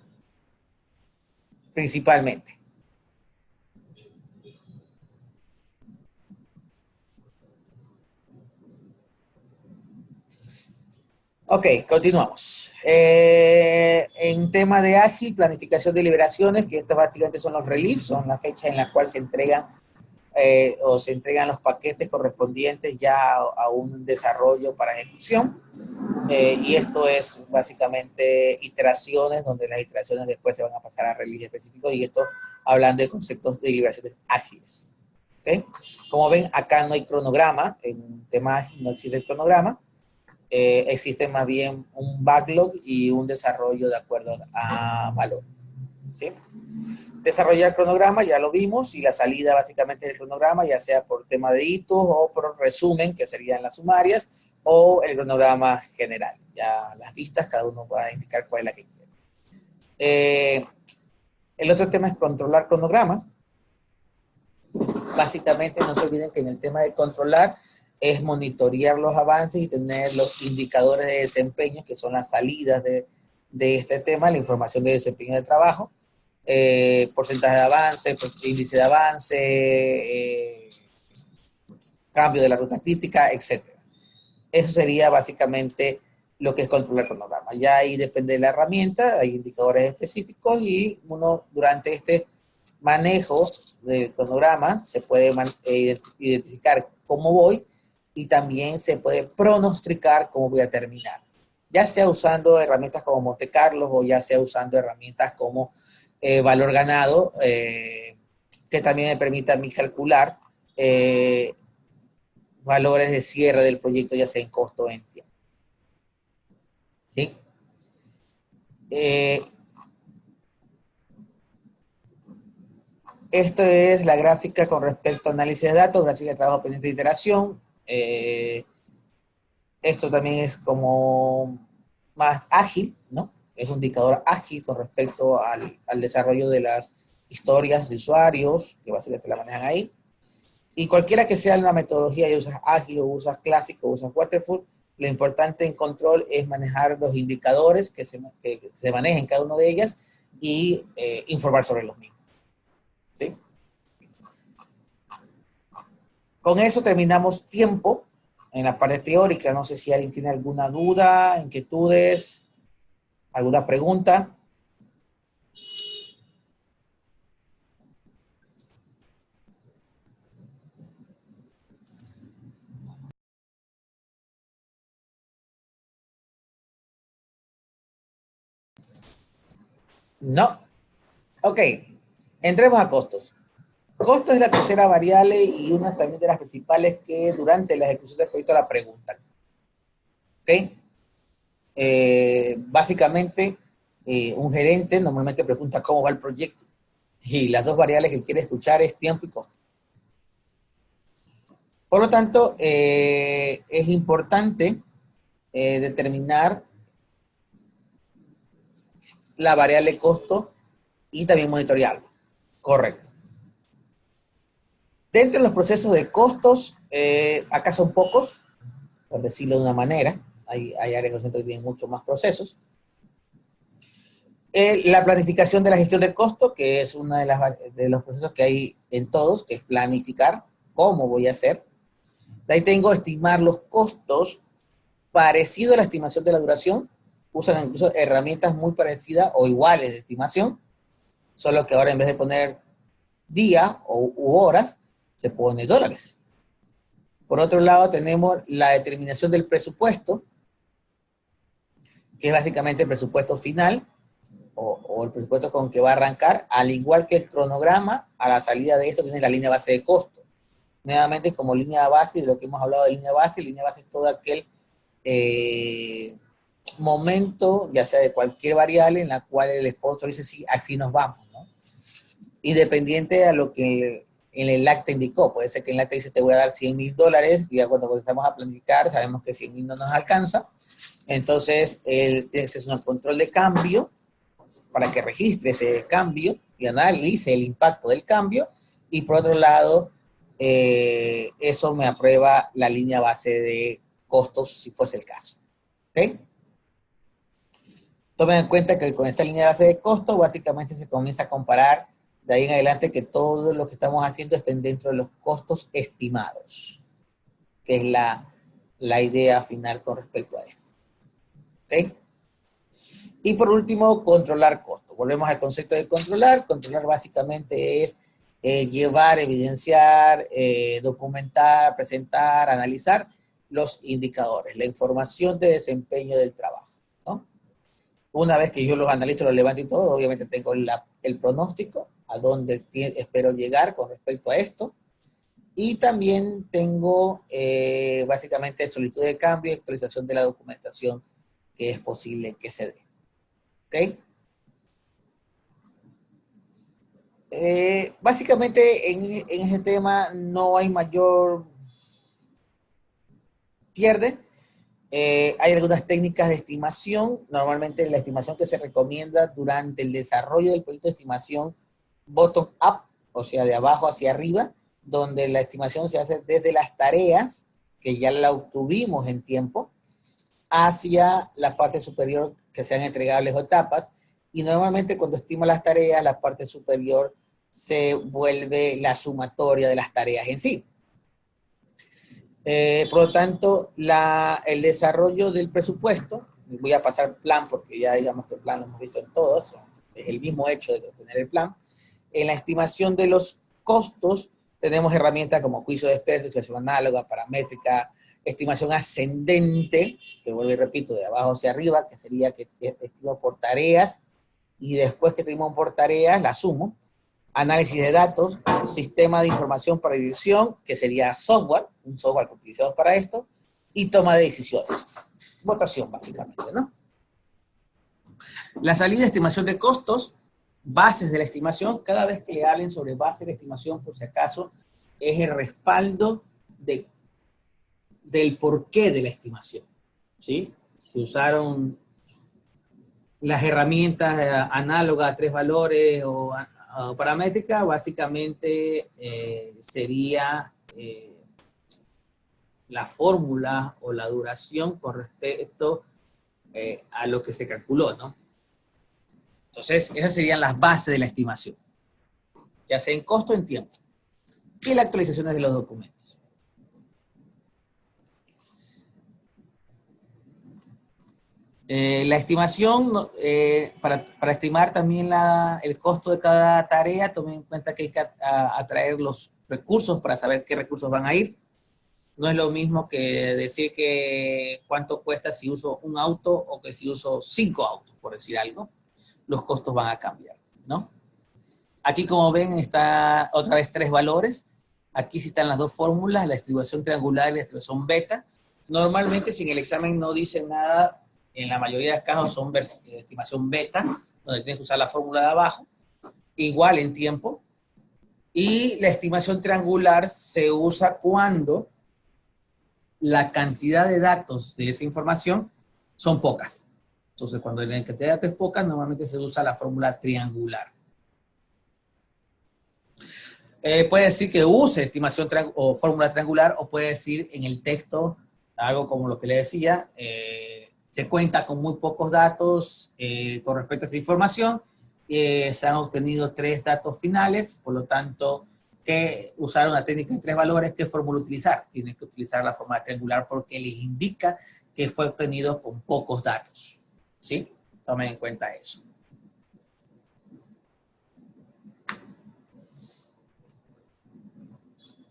Principalmente. Ok, continuamos. En tema de ágil, planificación de liberaciones, que estos básicamente son los reliefs, son las fechas en las cuales se entregan los paquetes correspondientes ya a un desarrollo para ejecución. Y esto es básicamente iteraciones, donde las iteraciones después se van a pasar a reliefs específicos, y esto hablando de conceptos de liberaciones ágiles. ¿Okay? Como ven, acá no hay cronograma, en tema ágil no existe el cronograma. Existe más bien un backlog y un desarrollo de acuerdo a valor, ¿sí? Desarrollar cronograma, ya lo vimos, y la salida básicamente del cronograma, ya sea por tema de hitos o por resumen, que serían las sumarias, o el cronograma general. Ya las vistas, cada uno va a indicar cuál es la que quiere. El otro tema es controlar cronograma. Básicamente, no se olviden que en el tema de controlar es monitorear los avances y tener los indicadores de desempeño, que son las salidas de este tema, la información de desempeño de trabajo, porcentaje de avance, índice de avance, cambio de la ruta crítica, etcétera. Eso sería básicamente lo que es controlar el cronograma. Ya ahí depende de la herramienta, hay indicadores específicos y uno durante este manejo del cronograma se puede identificar cómo voy y también se puede pronosticar cómo voy a terminar. Ya sea usando herramientas como Monte Carlo o ya sea usando herramientas como valor ganado, que también me permite a mí calcular valores de cierre del proyecto, ya sea en costo o en tiempo. ¿Sí? Esto es la gráfica con respecto a análisis de datos, gráfica de trabajo pendiente de iteración. Esto también es como más ágil, ¿no? Es un indicador ágil con respecto al desarrollo de las historias de usuarios, que básicamente la manejan ahí. Y cualquiera que sea la metodología, ya usas ágil o usas clásico o usas waterfall, lo importante en control es manejar los indicadores que se manejen cada uno de ellas y informar sobre los mismos. ¿Sí? Con eso terminamos tiempo en la parte teórica. No sé si alguien tiene alguna duda, inquietudes, alguna pregunta. No. Ok, entremos a costos. Costo es la tercera variable y una también de las principales que durante la ejecución del proyecto la preguntan. ¿Ok? Básicamente, un gerente normalmente pregunta cómo va el proyecto y las dos variables que quiere escuchar es tiempo y costo. Por lo tanto, es importante determinar la variable costo y también monitorearlo. Correcto. Dentro de los procesos de costos, acá son pocos, por decirlo de una manera. Hay áreas que tienen muchos más procesos. La planificación de la gestión del costo, que es uno de los procesos que hay en todos, que es planificar cómo voy a hacer. De ahí tengo estimar los costos parecido a la estimación de la duración. Usan incluso herramientas muy parecidas o iguales de estimación, solo que ahora en vez de poner día u horas, se pone dólares. Por otro lado, tenemos la determinación del presupuesto, que es básicamente el presupuesto final o el presupuesto con que va a arrancar, al igual que el cronograma. A la salida de esto tiene la línea base de costo. Nuevamente, como línea base, de lo que hemos hablado de línea base es todo aquel momento, ya sea de cualquier variable, en la cual el sponsor dice, sí, así nos vamos, ¿no? Independiente a lo que en el acta indicó. Puede ser que en el acta dice, te voy a dar $100,000, y ya cuando comenzamos a planificar, sabemos que 100,000 no nos alcanza. Entonces, tiene que ser un control de cambio para que registre ese cambio y analice el impacto del cambio. Y por otro lado, eso me aprueba la línea base de costos, si fuese el caso. ¿Ok? Tomen en cuenta que con esta línea base de costos, básicamente se comienza a comparar de ahí en adelante que todo lo que estamos haciendo estén dentro de los costos estimados, que es la idea final con respecto a esto. ¿Ok? Y por último, controlar costos. Volvemos al concepto de controlar. Controlar básicamente es llevar, evidenciar, documentar, presentar, analizar los indicadores, la información de desempeño del trabajo, ¿no? Una vez que yo los analizo, los levanto y todo, obviamente tengo el pronóstico, a dónde espero llegar con respecto a esto. Y también tengo básicamente solicitud de cambio y actualización de la documentación que es posible que se dé. ¿Ok? Básicamente en ese tema no hay mayor pierde. Hay algunas técnicas de estimación. Normalmente la estimación que se recomienda durante el desarrollo del proyecto de estimación bottom-up, o sea, de abajo hacia arriba, donde la estimación se hace desde las tareas, que ya la obtuvimos en tiempo, hacia la parte superior, que sean entregables o etapas, y normalmente cuando estima las tareas, la parte superior se vuelve la sumatoria de las tareas en sí. Por lo tanto, el desarrollo del presupuesto, voy a pasar plan porque ya digamos que el plan lo hemos visto en todos, es el mismo hecho de tener el plan. En la estimación de los costos, tenemos herramientas como juicio de expertos, estimación análoga, paramétrica, estimación ascendente, que vuelvo y repito, de abajo hacia arriba, que sería que estimo por tareas, y después que estimo por tareas, la sumo. Análisis de datos, sistema de información para división, que sería software, un software que utilizamos para esto, y toma de decisiones. Votación, básicamente, ¿no? La salida de estimación de costos, bases de la estimación, cada vez que le hablen sobre bases de estimación, por si acaso, es el respaldo del porqué de la estimación, ¿sí? Se usaron las herramientas análogas a tres valores o paramétrica, básicamente sería la fórmula o la duración con respecto a lo que se calculó, ¿no? Entonces, esas serían las bases de la estimación, ya sea en costo o en tiempo. Y las actualizaciones de los documentos. La estimación, para estimar también el costo de cada tarea, tomen en cuenta que hay que atraer los recursos para saber qué recursos van a ir. No es lo mismo que decir que cuánto cuesta si uso un auto o que si uso 5 autos, por decir algo. Los costos van a cambiar, ¿no? Aquí, como ven, está otra vez 3 valores. Aquí sí están las 2 fórmulas, la distribución triangular y la distribución beta. Normalmente, si en el examen no dice nada, en la mayoría de los casos son estimación beta, donde tienes que usar la fórmula de abajo, igual en tiempo. Y la estimación triangular se usa cuando la cantidad de datos de esa información son pocas. Entonces, cuando la cantidad de datos es poca, normalmente se usa la fórmula triangular. Puede decir que use estimación o fórmula triangular, o puede decir en el texto algo como lo que le decía, se cuenta con muy pocos datos con respecto a esta información, se han obtenido 3 datos finales, por lo tanto, que usar una técnica de 3 valores, ¿qué fórmula utilizar? Tienen que utilizar la fórmula triangular porque les indica que fue obtenido con pocos datos, ¿sí? Tomen en cuenta eso.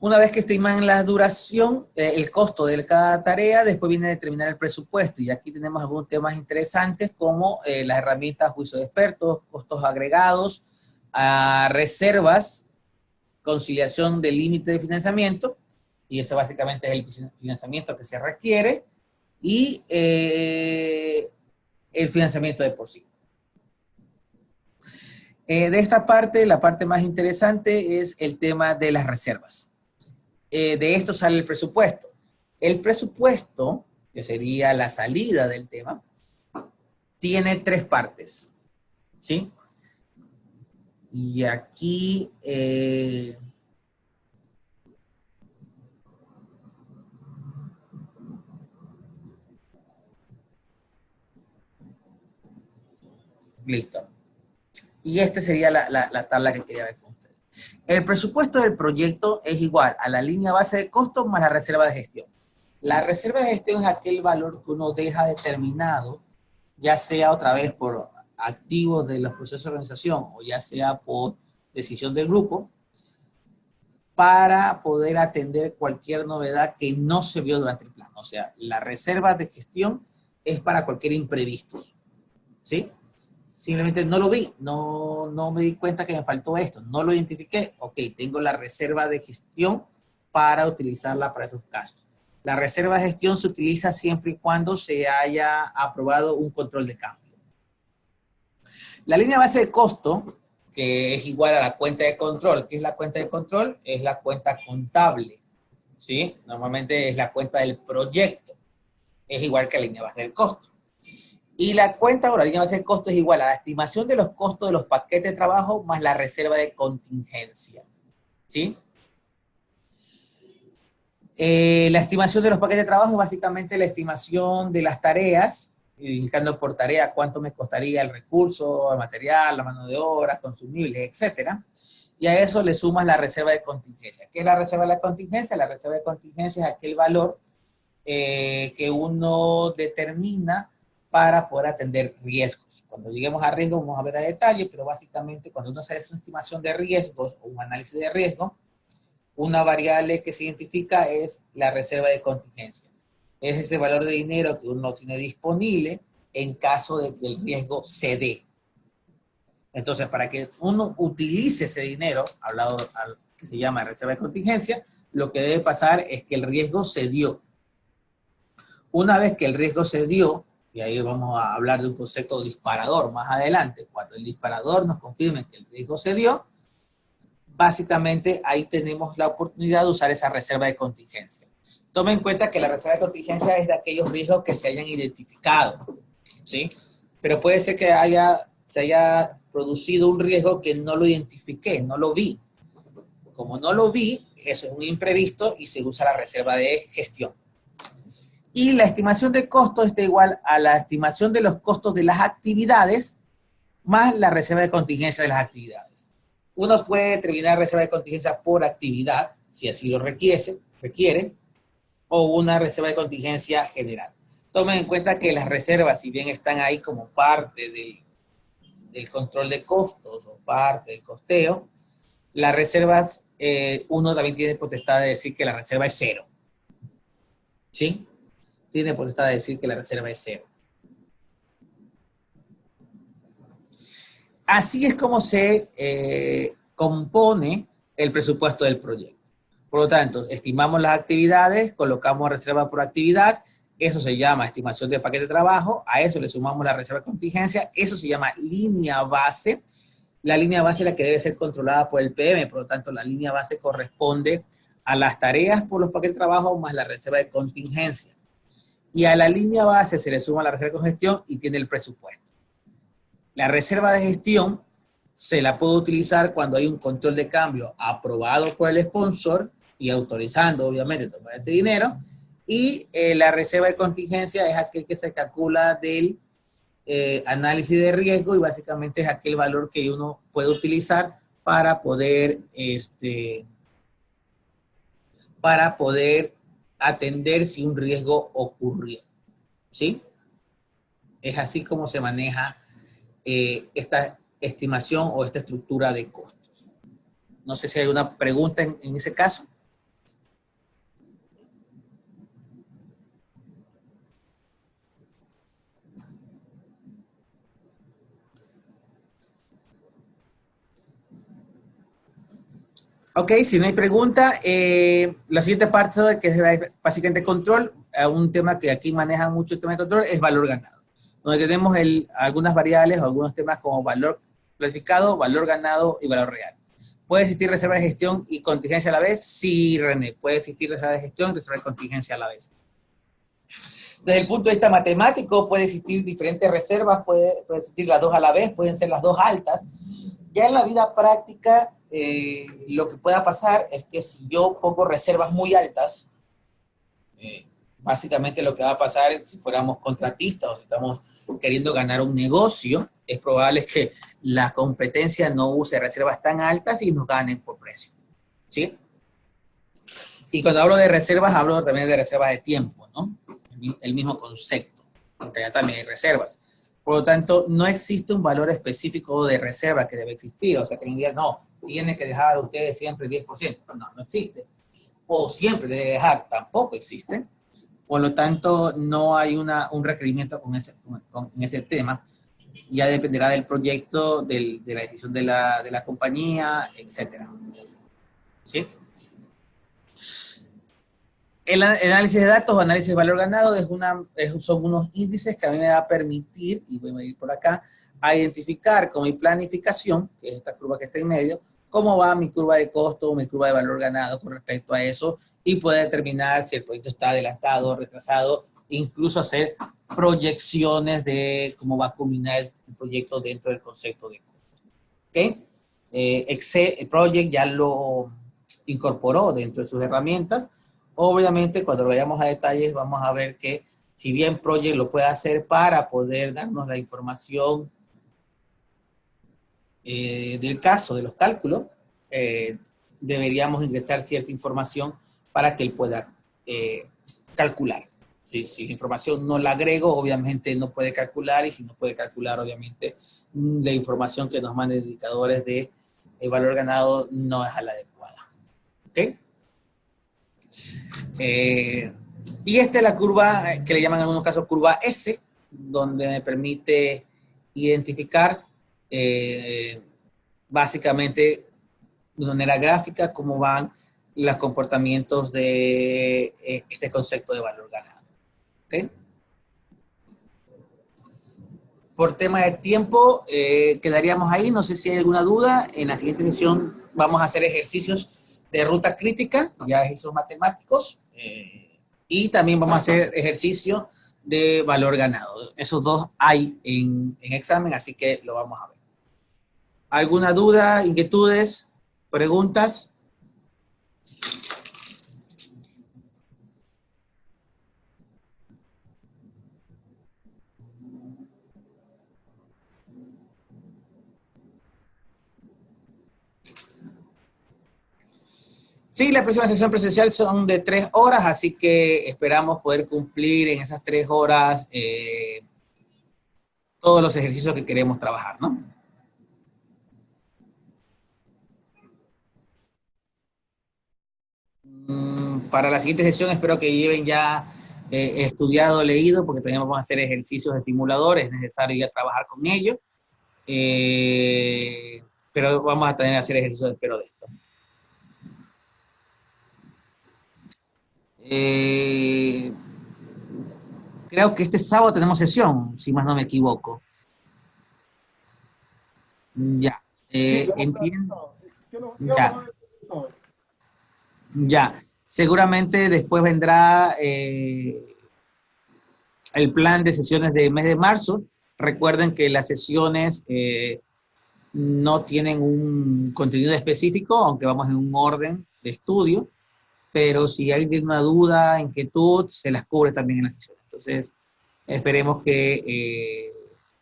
Una vez que estiman la duración, el costo de cada tarea, después viene a determinar el presupuesto. Y aquí tenemos algunos temas interesantes como las herramientas juicio de expertos, costos agregados, reservas, conciliación del límite de financiamiento, y eso básicamente es el financiamiento que se requiere, y el financiamiento de por sí. De esta parte, la parte más interesante es el tema de las reservas. De esto sale el presupuesto. El presupuesto, que sería la salida del tema, tiene 3 partes, ¿sí? Y aquí listo. Y esta sería la tabla que quería ver con ustedes. El presupuesto del proyecto es igual a la línea base de costos más la reserva de gestión. La reserva de gestión es aquel valor que uno deja determinado, ya sea otra vez por activos de los procesos de organización o ya sea por decisión del grupo, para poder atender cualquier novedad que no se vio durante el plan. O sea, la reserva de gestión es para cualquier imprevisto, ¿sí? Simplemente no lo vi, no me di cuenta que me faltó esto, no lo identifiqué, ok, tengo la reserva de gestión para utilizarla para esos casos. La reserva de gestión se utiliza siempre y cuando se haya aprobado un control de cambio. La línea base de costo, que es igual a la cuenta de control. ¿Qué es la cuenta de control? Es la cuenta contable, ¿sí? Normalmente es la cuenta del proyecto. Es igual que la línea base del costo. Y la cuenta o la línea base de costo es igual a la estimación de los costos de los paquetes de trabajo más la reserva de contingencia, ¿sí? La estimación de los paquetes de trabajo es básicamente la estimación de las tareas indicando por tarea cuánto me costaría el recurso, el material, la mano de obra, consumibles, etcétera. Y a eso le sumas la reserva de contingencia. ¿Qué es la reserva de la contingencia? La reserva de contingencia es aquel valor que uno determina para poder atender riesgos. Cuando lleguemos a riesgos vamos a ver a detalle, pero básicamente cuando uno hace una estimación de riesgos o un análisis de riesgo, una variable que se identifica es la reserva de contingencia. Es ese valor de dinero que uno tiene disponible en caso de que el riesgo se dé. Entonces, para que uno utilice ese dinero, hablado que se llama reserva de contingencia, lo que debe pasar es que el riesgo se dio. Una vez que el riesgo se dio, y ahí vamos a hablar de un concepto disparador más adelante, cuando el disparador nos confirme que el riesgo se dio, básicamente ahí tenemos la oportunidad de usar esa reserva de contingencia. Tome en cuenta que la reserva de contingencia es de aquellos riesgos que se hayan identificado, ¿sí? Pero puede ser que se haya producido un riesgo que no lo identifiqué, no lo vi. Como no lo vi, eso es un imprevisto y se usa la reserva de gestión. Y la estimación de costos está igual a la estimación de los costos de las actividades más la reserva de contingencia de las actividades. Uno puede determinar reserva de contingencia por actividad, si así lo requiere, o una reserva de contingencia general. Tomen en cuenta que las reservas, si bien están ahí como parte del control de costos o parte del costeo, las reservas, uno también tiene potestad de decir que la reserva es cero. ¿Sí? Tiene potestad de decir que la reserva es cero. Así es como se compone el presupuesto del proyecto. Por lo tanto, estimamos las actividades, colocamos reserva por actividad, eso se llama estimación de paquete de trabajo, a eso le sumamos la reserva de contingencia, eso se llama línea base. La línea base es la que debe ser controlada por el PM, por lo tanto, la línea base corresponde a las tareas por los paquetes de trabajo más la reserva de contingencia. Y a la línea base se le suma la reserva de gestión y tiene el presupuesto. La reserva de gestión se la puede utilizar cuando hay un control de cambio aprobado por el sponsor y autorizando, obviamente, tomar ese dinero. Y la reserva de contingencia es aquel que se calcula del análisis de riesgo y básicamente es aquel valor que uno puede utilizar para poder, atender si un riesgo ocurrió. ¿Sí? Es así como se maneja esta estimación o esta estructura de costos. No sé si hay una pregunta en ese caso. Ok, si no hay pregunta, la siguiente parte, que es básicamente control, un tema que aquí maneja mucho el tema de control, es valor ganado. Donde tenemos algunas variables o algunos temas como valor clasificado, valor ganado y valor real. ¿Puede existir reserva de gestión y contingencia a la vez? Sí, René, puede existir reserva de gestión y reserva de contingencia a la vez. Desde el punto de vista matemático, puede existir diferentes reservas, puede existir las dos a la vez, pueden ser las dos altas. Ya en la vida práctica, lo que pueda pasar es que si yo pongo reservas muy altas, básicamente lo que va a pasar si fuéramos contratistas o si estamos queriendo ganar un negocio, es probable que la competencia no use reservas tan altas y nos ganen por precio. ¿Sí? Y cuando hablo de reservas, hablo también de reservas de tiempo, ¿no? El mismo concepto, porque ya también hay reservas. Por lo tanto, no existe un valor específico de reserva que debe existir. O sea, que digan, no, tiene que dejar ustedes siempre 10%. No, no existe. O siempre debe dejar, tampoco existe. Por lo tanto, no hay un requerimiento en ese tema. Ya dependerá del proyecto, de la decisión de la compañía, etc. ¿Sí? El análisis de datos o análisis de valor ganado son unos índices que a mí me va a permitir, y voy a ir por acá, a identificar con mi planificación, que es esta curva que está en medio, cómo va mi curva de costo o mi curva de valor ganado con respecto a eso y poder determinar si el proyecto está adelantado, retrasado, incluso hacer proyecciones de cómo va a culminar el proyecto dentro del concepto de costo. ¿Ok? Excel Project ya lo incorporó dentro de sus herramientas. Obviamente, cuando vayamos a detalles, vamos a ver que si bien Project lo puede hacer para poder darnos la información del caso, de los cálculos, deberíamos ingresar cierta información para que él pueda calcular. Si la información no la agrego, obviamente no puede calcular, y si no puede calcular, obviamente la información que nos manden indicadores de valor ganado no es la adecuada. ¿Ok? Y esta es la curva que le llaman en algunos casos curva S, donde me permite identificar básicamente de manera gráfica cómo van los comportamientos de este concepto de valor ganado. ¿Okay? Por tema de tiempo, quedaríamos ahí. No sé si hay alguna duda. En la siguiente sesión vamos a hacer ejercicios de ruta crítica, ya ejercicios matemáticos, y también vamos a hacer ejercicios de valor ganado. Esos dos hay en examen, así que lo vamos a ver. ¿Alguna duda, inquietudes, preguntas? Sí, la próxima sesión presencial son de 3 horas, así que esperamos poder cumplir en esas 3 horas todos los ejercicios que queremos trabajar, ¿no? Para la siguiente sesión espero que lleven ya estudiado, leído, porque también vamos a hacer ejercicios de simuladores, es necesario ya trabajar con ellos, pero vamos a tener que hacer ejercicios, espero, de esto. Creo que este sábado tenemos sesión, si más no me equivoco. Ya, entiendo. Ya. Ya, seguramente después vendrá el plan de sesiones del mes de marzo. Recuerden que las sesiones no tienen un contenido específico, aunque vamos en un orden de estudio, pero si alguien tiene una duda, inquietud, se las cubre también en la sesión. Entonces, esperemos que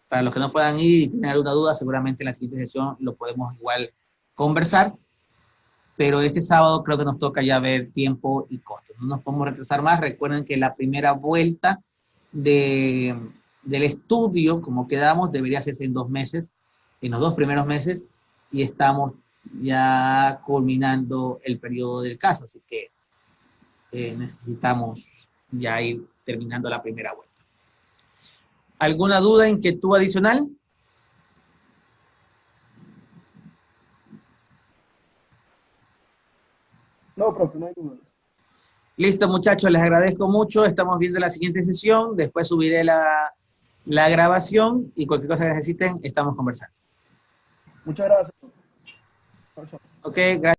para los que no puedan ir y tienen alguna duda, seguramente en la siguiente sesión lo podemos igual conversar. Pero este sábado creo que nos toca ya ver tiempo y costo. No nos podemos retrasar más. Recuerden que la primera vuelta del estudio, como quedamos, debería hacerse en 2 meses, en los 2 primeros meses, y estamos ya culminando el periodo del caso, así que necesitamos ya ir terminando la primera vuelta. ¿Alguna duda, inquietud adicional?
No, profe, no hay duda.
Listo, muchachos, les agradezco mucho. Estamos viendo la siguiente sesión. Después subiré la grabación y cualquier cosa que necesiten, estamos conversando.
Muchas gracias.
Ok, gracias.